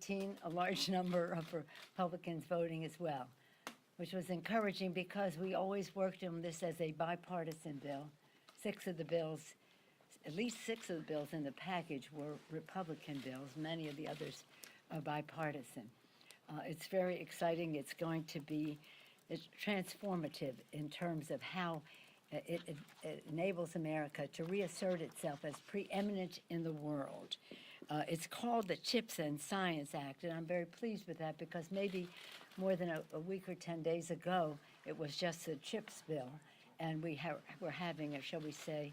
2018, a large number of Republicans voting as well, which was encouraging because we always worked on this as a bipartisan bill. At least six of the bills in the package were Republican bills. Many of the others are bipartisan. It's very exciting. It's going to be transformative in terms of how it enables America to reassert itself as preeminent in the world. It's called the Chips and Science Act, and I'm very pleased with that because maybe more than a week or 10 days ago, it was just the CHIPS bill, and we're having, shall we say,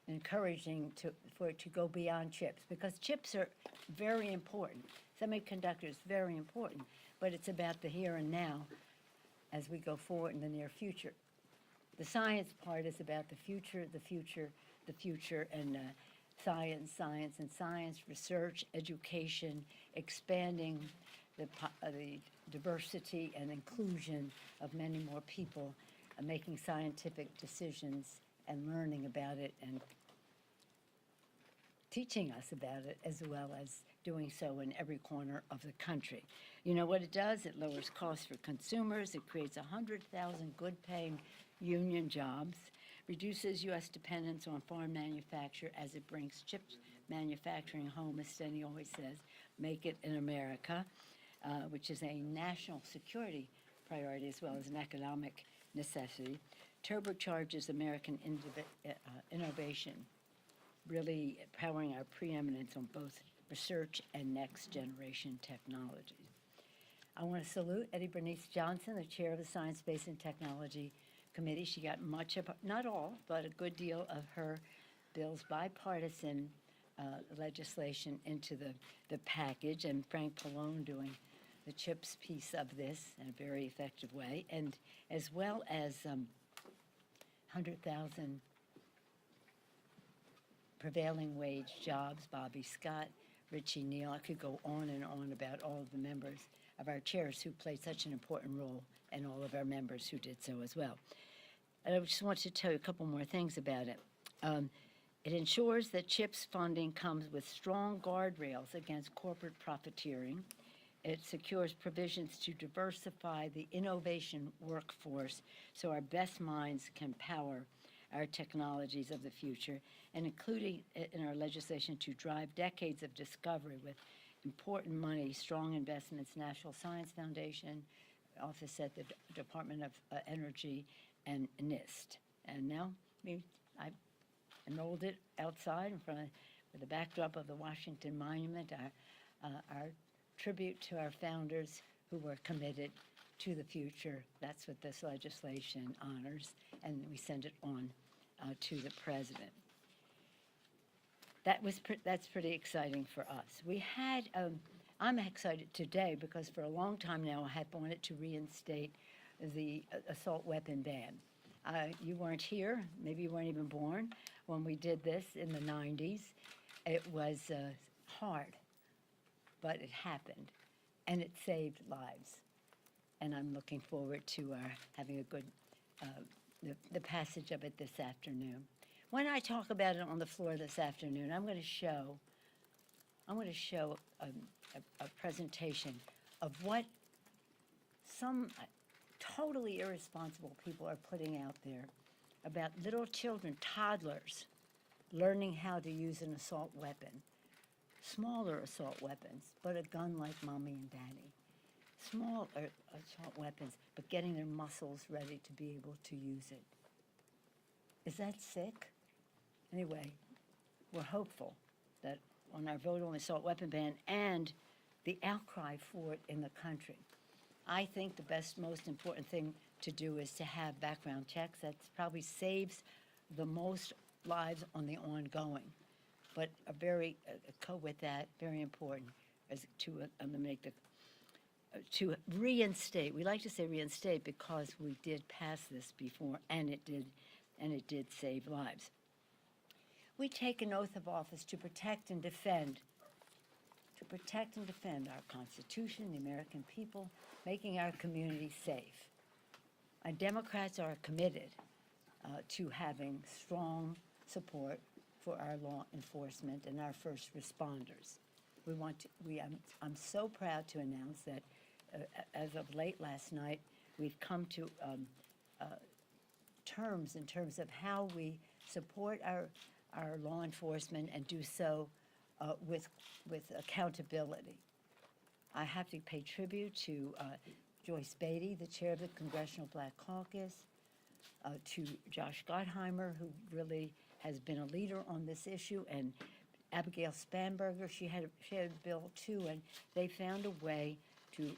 encouraging for it to go beyond chips, because chips are very important. Semiconductors, very important, but it's about the here and now as we go forward in the near future. The science part is about the future, and science, research, education, expanding the diversity and inclusion of many more people, making scientific decisions and learning about it and teaching us about it, as well as doing so in every corner of the country. You know what it does? It lowers costs for consumers. It creates 100,000 good-paying union jobs, reduces U.S. dependence on foreign manufacture as it brings chip manufacturing home, as Steny always says, make it in America, which is a national security priority as well as an economic necessity, turbocharges American innovation, really powering our preeminence on both research and next-generation technologies. I want to salute Eddie Bernice Johnson, the chair of the Science, Space, and Technology Committee. She got much of, not all, but a good deal of her bill's bipartisan legislation into the package, and Frank Pallone doing the CHIPS piece of this in a very effective way, and as well as 100,000 prevailing wage jobs, Bobby Scott, Richie Neal. I could go on and on about all of the members of our chairs who played such an important role, and all of our members who did so as well. And I just want to tell you a couple more things about it. It ensures that CHIPS funding comes with strong guardrails against corporate profiteering. It secures provisions to diversify the innovation workforce so our best minds can power our technologies of the future, and including in our legislation to drive decades of discovery with important money, strong investments, National Science Foundation, office at the Department of Energy, and NIST. And now I enrolled it outside in front of, with the backdrop of the Washington Monument, our tribute to our founders who were committed to the future. That's what this legislation honors, and we send it on to the president. That's pretty exciting for us. We had, I'm excited today because for a long time now I have wanted to reinstate the assault weapon ban. You weren't here, maybe you weren't even born when we did this in the 90s. It was hard, but it happened, and it saved lives. And I'm looking forward to having a good, the passage of it this afternoon. When I talk about it on the floor this afternoon, I'm going to show a presentation of what some totally irresponsible people are putting out there about little children, toddlers, learning how to use an assault weapon, smaller assault weapons, but a gun like mommy and daddy. Small assault weapons, but getting their muscles ready to be able to use it. Is that sick? Anyway, we're hopeful that on our vote on the assault weapon ban and the outcry for it in the country, I think the best, most important thing to do is to have background checks. That probably saves the most lives on the ongoing. But with that, very important, is to make the to reinstate. We like to say reinstate because we did pass this before, and it did save lives. We take an oath of office to protect and defend our Constitution, the American people, making our community safe. And Democrats are committed to having strong support for our law enforcement and our first responders. I'm so proud to announce that as of late last night, we've come to terms in terms of how we support our law enforcement and do so with accountability. I have to pay tribute to Joyce Beatty, the chair of the Congressional Black Caucus, to Josh Gottheimer, who really has been a leader on this issue, and Abigail Spanberger. She had a bill too, and they found a way to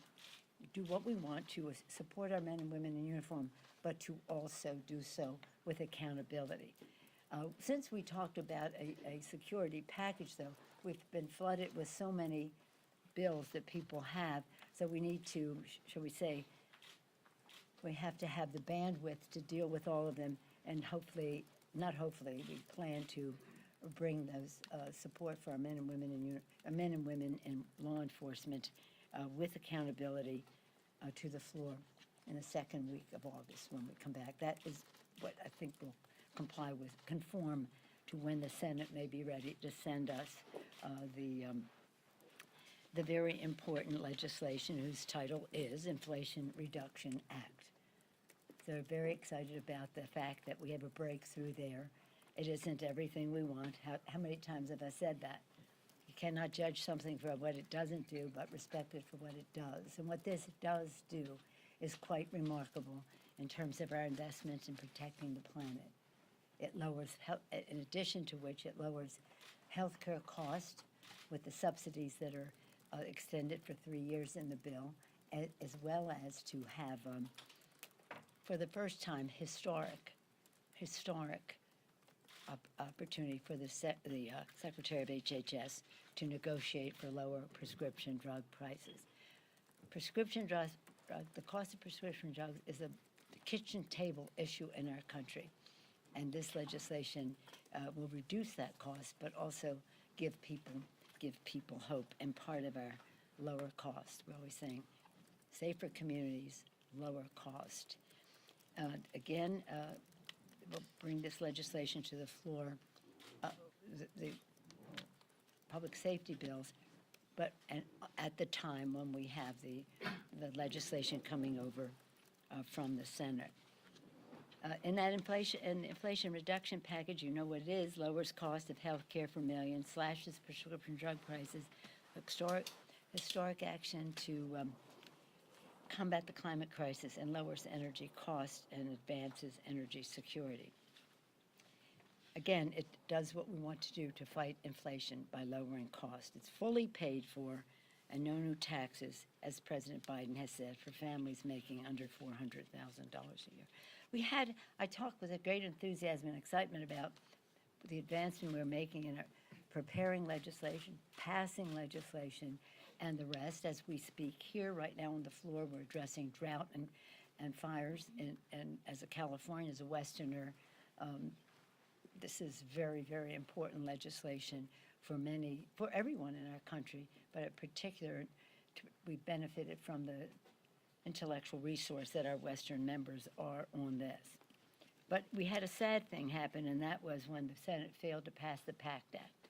do what we want to support our men and women in uniform, but to also do so with accountability. Since we talked about a security package, though, we've been flooded with so many bills that people have, so we need to, shall we say, we have to have the bandwidth to deal with all of them, and hopefully, not hopefully, we plan to bring those support for our men and women in law enforcement with accountability to the floor in the second week of August when we come back. That is what I think will conform to when the Senate may be ready to send us the very important legislation whose title is Inflation Reduction Act. So we're very excited about the fact that we have a breakthrough there. It isn't everything we want. How many times have I said that? You cannot judge something for what it doesn't do, but respect it for what it does. And what this does do is quite remarkable in terms of our investment in protecting the planet. It lowers, in addition to which, it lowers healthcare costs with the subsidies that are extended for 3 years in the bill, as well as to have, for the first time, historic opportunity for the Secretary of HHS to negotiate for lower prescription drug prices. Prescription drugs, the cost of prescription drugs is a kitchen table issue in our country, and this legislation will reduce that cost, but also give people hope. And part of our lower cost, we're always saying, safer communities, lower cost. Again, we'll bring this legislation to the floor, the public safety bills, but at the time when we have the legislation coming over from the Senate. In that inflation reduction package, you know what it is: lowers cost of health care for millions, slashes prescription drug prices, historic action to combat the climate crisis, and lowers energy costs and advances energy security. Again, it does what we want to do to fight inflation by lowering costs. It's fully paid for, and no new taxes, as President Biden has said, for families making under $400,000 a year. I talked with a great enthusiasm and excitement about the advancement we're making in preparing legislation, passing legislation, and the rest. As we speak here right now on the floor, we're addressing drought and fires. And as a Californian, as a Westerner, this is very, very important legislation for everyone in our country, but in particular, we benefited from the intellectual resource that our Western members are on this. But we had a sad thing happen, and that was when the Senate failed to pass the PACT Act.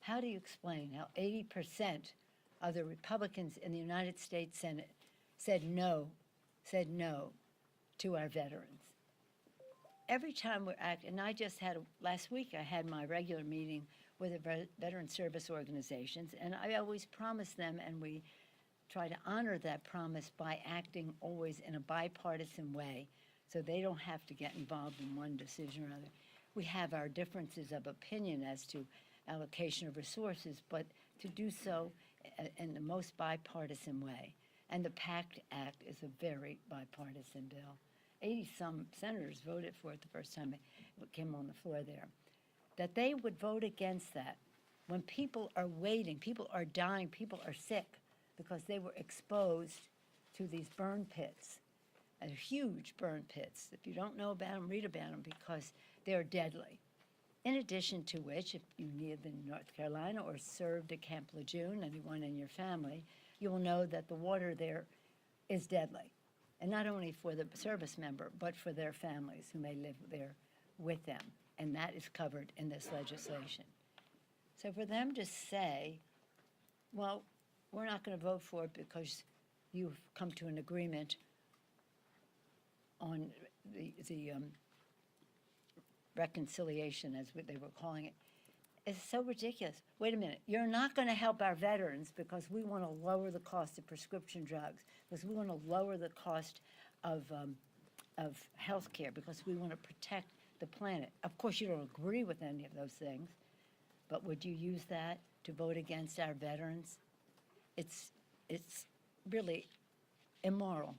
How do you explain how 80% of the Republicans in the United States Senate said no to our veterans? Every time we're acting, and last week I had my regular meeting with the veteran service organizations, and I always promise them, and we try to honor that promise by acting always in a bipartisan way, so they don't have to get involved in one decision or another. We have our differences of opinion as to allocation of resources, but to do so in the most bipartisan way. And the PACT Act is a very bipartisan bill. 80-some senators voted for it the first time it came on the floor there. That they would vote against that when people are waiting, people are dying, people are sick because they were exposed to these burn pits, huge burn pits. If you don't know about them, read about them, because they're deadly. In addition to which, if you live in North Carolina or served at Camp Lejeune, anyone in your family, you will know that the water there is deadly. And not only for the service member, but for their families who may live there with them. And that is covered in this legislation. So for them to say Well, we're not going to vote for it because you've come to an agreement on the reconciliation, as they were calling it. It's so ridiculous. Wait a minute. You're not going to help our veterans because we want to lower the cost of prescription drugs, because we want to lower the cost of health care, because we want to protect the planet. Of course, you don't agree with any of those things, but would you use that to vote against our veterans? It's really immoral,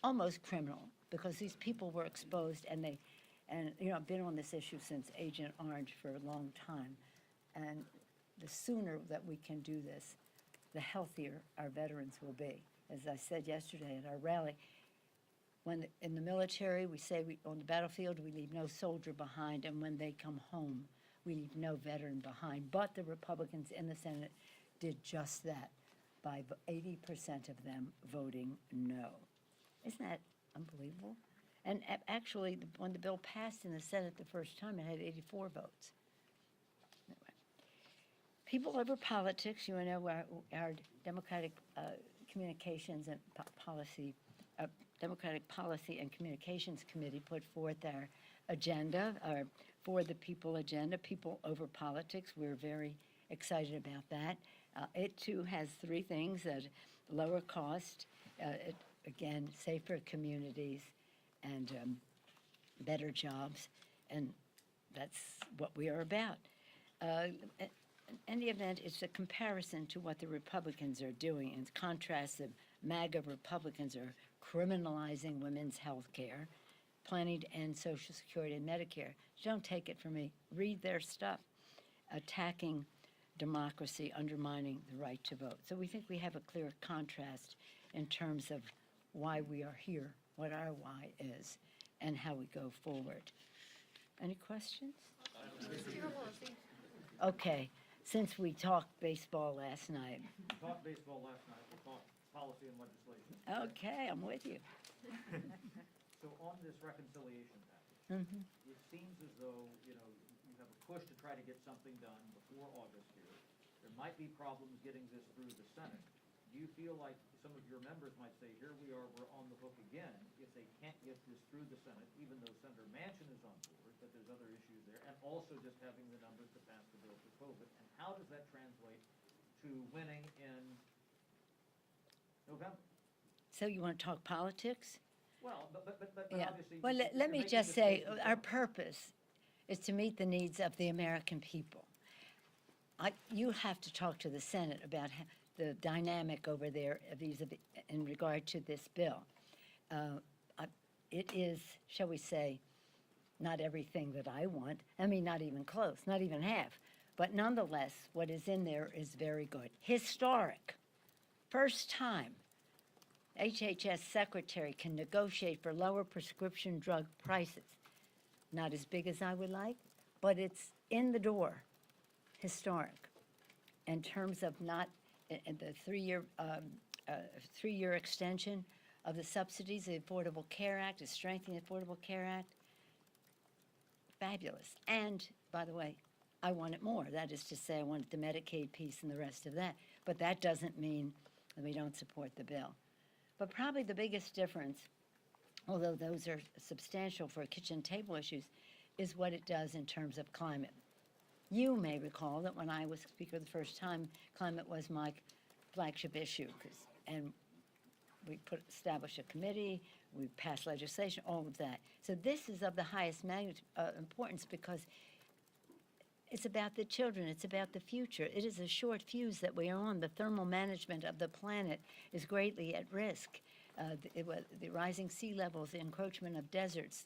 almost criminal, because these people were exposed, and I've been on this issue since Agent Orange for a long time, and the sooner that we can do this, the healthier our veterans will be. As I said yesterday at our rally, when in the military, we say on the battlefield, we leave no soldier behind, and when they come home, we leave no veteran behind. But the Republicans in the Senate did just that by 80% of them voting no. Isn't that unbelievable? And actually, when the bill passed in the Senate the first time, it had 84 votes. Anyway. People over politics, you know, our Democratic Communications and Policy, Democratic Policy and Communications Committee put forth our agenda, our For the People agenda, People Over Politics. We're very excited about that. It too has three things: that lower cost, again, safer communities, and better jobs, and that's what we are about. In any event, it's a comparison to what the Republicans are doing. In contrast, the MAGA Republicans are criminalizing women's health care, planning to end Social Security and Medicare. Don't take it from me. Read their stuff. Attacking democracy, undermining the right to vote. So we think we have a clear contrast in terms of why we are here, what our why is, and how we go forward. Any questions? Okay, since we talked baseball last night. We talked baseball last night, we'll talk policy and legislation. Okay, I'm with you. So on this reconciliation package, it seems as though, you have a push to try to get something done before August here. There might be problems getting this through the Senate. Do you feel like some of your members might say, here we are, we're on the hook again, if they can't get this through the Senate, even though Senator Manchin is on board, that there's other issues there, and also just having the numbers to pass the bill for COVID? And how does that translate to winning in November? So you want to talk politics? Well, but Yeah. obviously. Well, let me just say, our purpose is to meet the needs of the American people. You have to talk to the Senate about the dynamic over there in regard to this bill. It is, shall we say, not everything that I want. I mean, not even close, not even half. But nonetheless, what is in there is very good. Historic. First time HHS secretary can negotiate for lower prescription drug prices. Not as big as I would like, but it's in the door. Historic. In terms of not the three-year extension of the subsidies, the Affordable Care Act, is strengthening the Affordable Care Act. Fabulous. And, by the way, I want it more. That is to say, I wanted the Medicaid piece and the rest of that. But that doesn't mean that we don't support the bill. But probably the biggest difference, although those are substantial for kitchen table issues, is what it does in terms of climate. You may recall that when I was Speaker the first time, climate was my flagship issue, and we established a committee, we passed legislation, all of that. So this is of the highest importance because it's about the children, it's about the future. It is a short fuse that we are on. The thermal management of the planet is greatly at risk. The rising sea levels, the encroachment of deserts,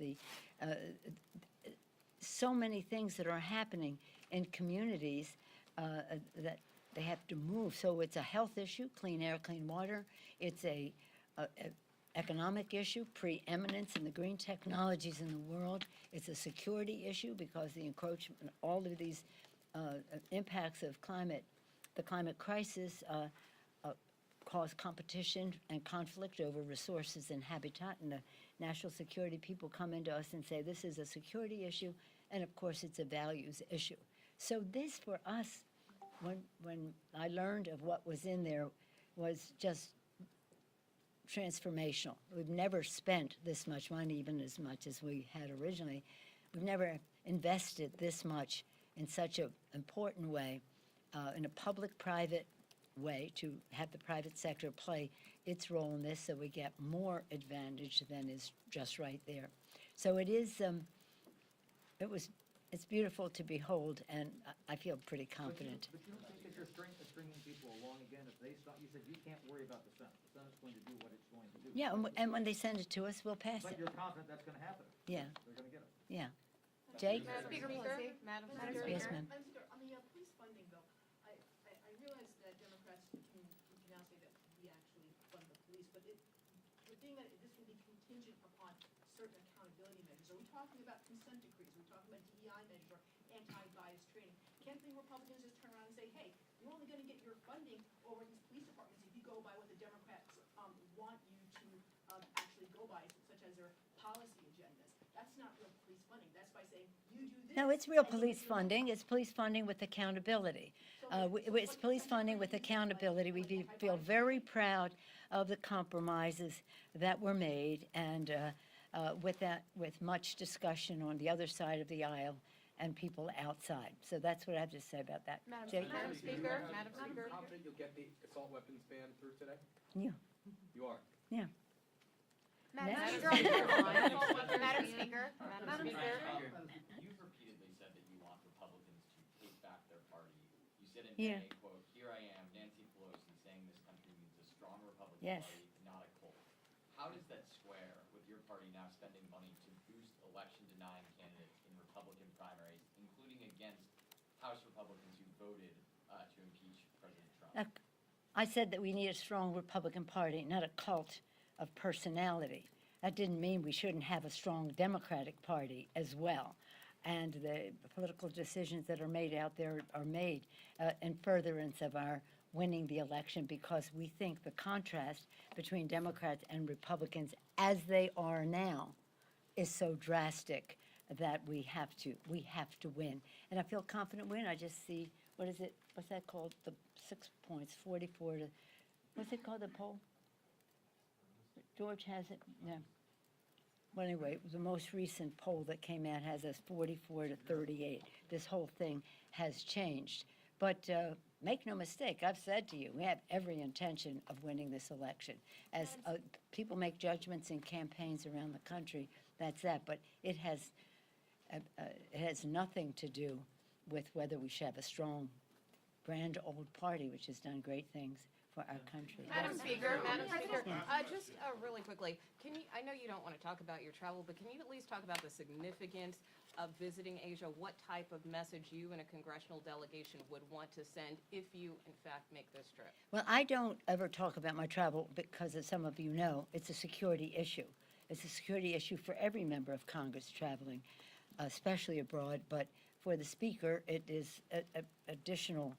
so many things that are happening in communities that they have to move. So it's a health issue, clean air, clean water. It's a economic issue, preeminence in the green technologies in the world. It's a security issue because the encroachment, all of these impacts of the climate crisis cause competition and conflict over resources and habitat. And the national security people come into us and say, this is a security issue, and of course it's a values issue. So this for us when I learned of what was in there was just transformational. We've never spent this much money, even as much as we had originally. We've never invested this much in such an important way, in a public-private way, to have the private sector play its role in this so we get more advantage than is just right there. So it is, it's beautiful to behold, and I feel pretty confident. But you don't think that you're stringing people along again if they start, you said you can't worry about the Senate. The Senate's going to do what it's going to do. Yeah, and when they send it to us, we'll pass But it. you're confident that's gonna happen. Yeah, They're gonna get it. yeah. Jake? Madam Speaker, Madam Speaker. Yes, ma'am. Madam Speaker, on the police funding bill, I realize that Democrats can now say that we actually fund the police, but we're thinking that this will be contingent upon certain accountability measures. Are we talking about consent decrees? Are we talking about DEI measures or anti-bias training? Can't the Republicans just turn around and say, hey, you're only gonna get your funding over these police departments if you go by what the Democrats want you to actually go by, such as their policy agendas? That's not real police funding. That's by saying, you do this. No, it's real and you police do that. funding. It's police funding with accountability. It's police funding with accountability. We feel very proud of the compromises that were made, and with much discussion on the other side of the aisle and people outside. So that's what I have to say about that. Jake? Madam Speaker, Madam Are you Speaker. confident you'll get the assault weapons ban through today? Yeah, You are? yeah. Madam Next. Speaker, Madam Speaker, Madam Speaker. You've repeatedly said that you want Republicans to take back their party. You said in Yeah. May, quote, "Here I am, Nancy Pelosi, saying this country needs a strong Republican Yes. Party, not a cult." How does that square with your party now spending money to boost election-denying candidates in Republican primaries, including against House Republicans who voted to impeach President Trump? I said that we need a strong Republican Party, not a cult of personality. That didn't mean we shouldn't have a strong Democratic Party as well. And the political decisions that are made out there are made in furtherance of our winning the election, because we think the contrast between Democrats and Republicans as they are now is so drastic that we have to win. And I feel confident win. I just see, what's that called? The 6 points, 44 to, what's it called, the poll? George has it, yeah. Well, anyway, the most recent poll that came out has us 44 to 38. This whole thing has changed. But make no mistake, I've said to you, we have every intention of winning this election. As people make judgments in campaigns around the country, that's that. But it has nothing to do with whether we should have a strong, grand old party, which has done great things for our country. Madam Speaker, just really quickly, I know you don't want to talk about your travel, but can you at least talk about the significance of visiting Asia? What type of message you and a congressional delegation would want to send if you, in fact, make this trip? Well, I don't ever talk about my travel because, as some of you know, it's a security issue. It's a security issue for every member of Congress traveling, especially abroad. But for the Speaker, it is an additional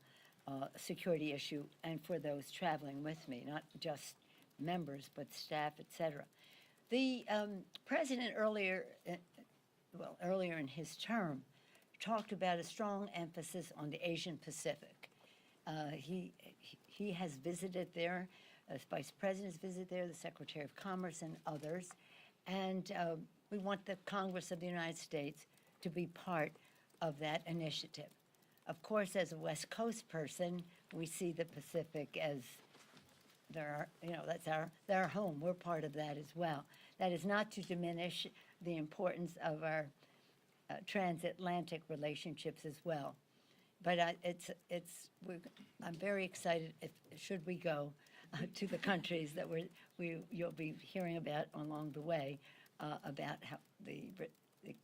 security issue, and for those traveling with me, not just members, but staff, et cetera. The president earlier in his term, talked about a strong emphasis on the Asian Pacific. He has visited there, the Vice President's visited there, the Secretary of Commerce and others, and we want the Congress of the United States to be part of that initiative. Of course, as a West Coast person, we see the Pacific as that's our home. We're part of that as well. That is not to diminish the importance of our transatlantic relationships as well. But I'm very excited should we go to the countries that you'll be hearing about along the way about how the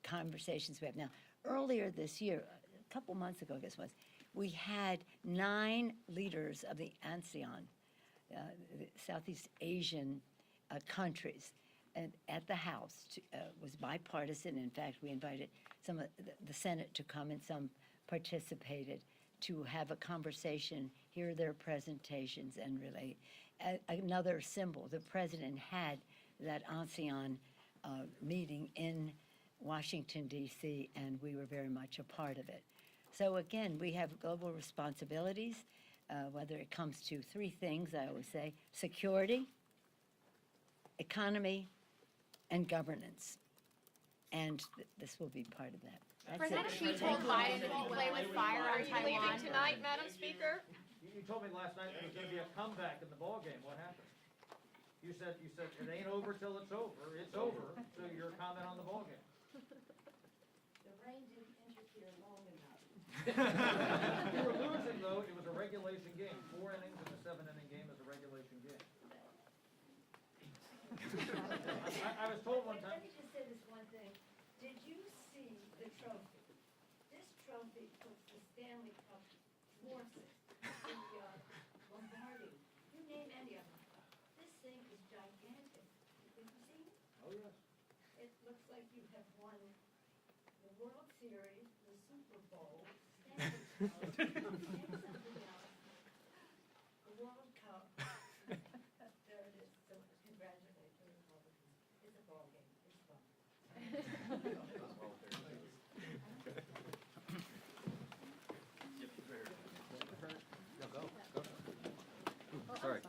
conversations we have now. Earlier this year, a couple months ago, I guess it was, we had 9 leaders of the ASEAN, the Southeast Asian countries, and at the House. Was bipartisan. In fact, we invited some of the Senate to come, and some participated, to have a conversation, hear their presentations, and relate. Another symbol, the president had that ASEAN meeting in Washington, D.C., and we were very much a part of it. So again, we have global responsibilities, whether it comes to three things, I always say: security, economy, and governance. And this will be part of that. That's President it. Xi told Biden that he play with fire on Taiwan. Are you leaving tonight, Madam Speaker? You told me last night there was gonna be a comeback in the ballgame. What happened? You said it ain't over till it's over. It's over, so your comment on the ballgame. The rain didn't interfere long enough. You were losing, though. It was a regulation game. 4 innings in a 7-inning game is a regulation game. I was told one time. Let me just say this one thing. Did you see the trophy? This trophy puts the Stanley Cup forces, the Lombardi, you name any of them. This thing is gigantic. Have you seen it? Oh, yes. It looks like you have won the World Series, the Super Bowl, Stanley Cup, and something else. The World Cup. There it is. So congratulations, Republicans. It's a ball game. It's fun. Sorry.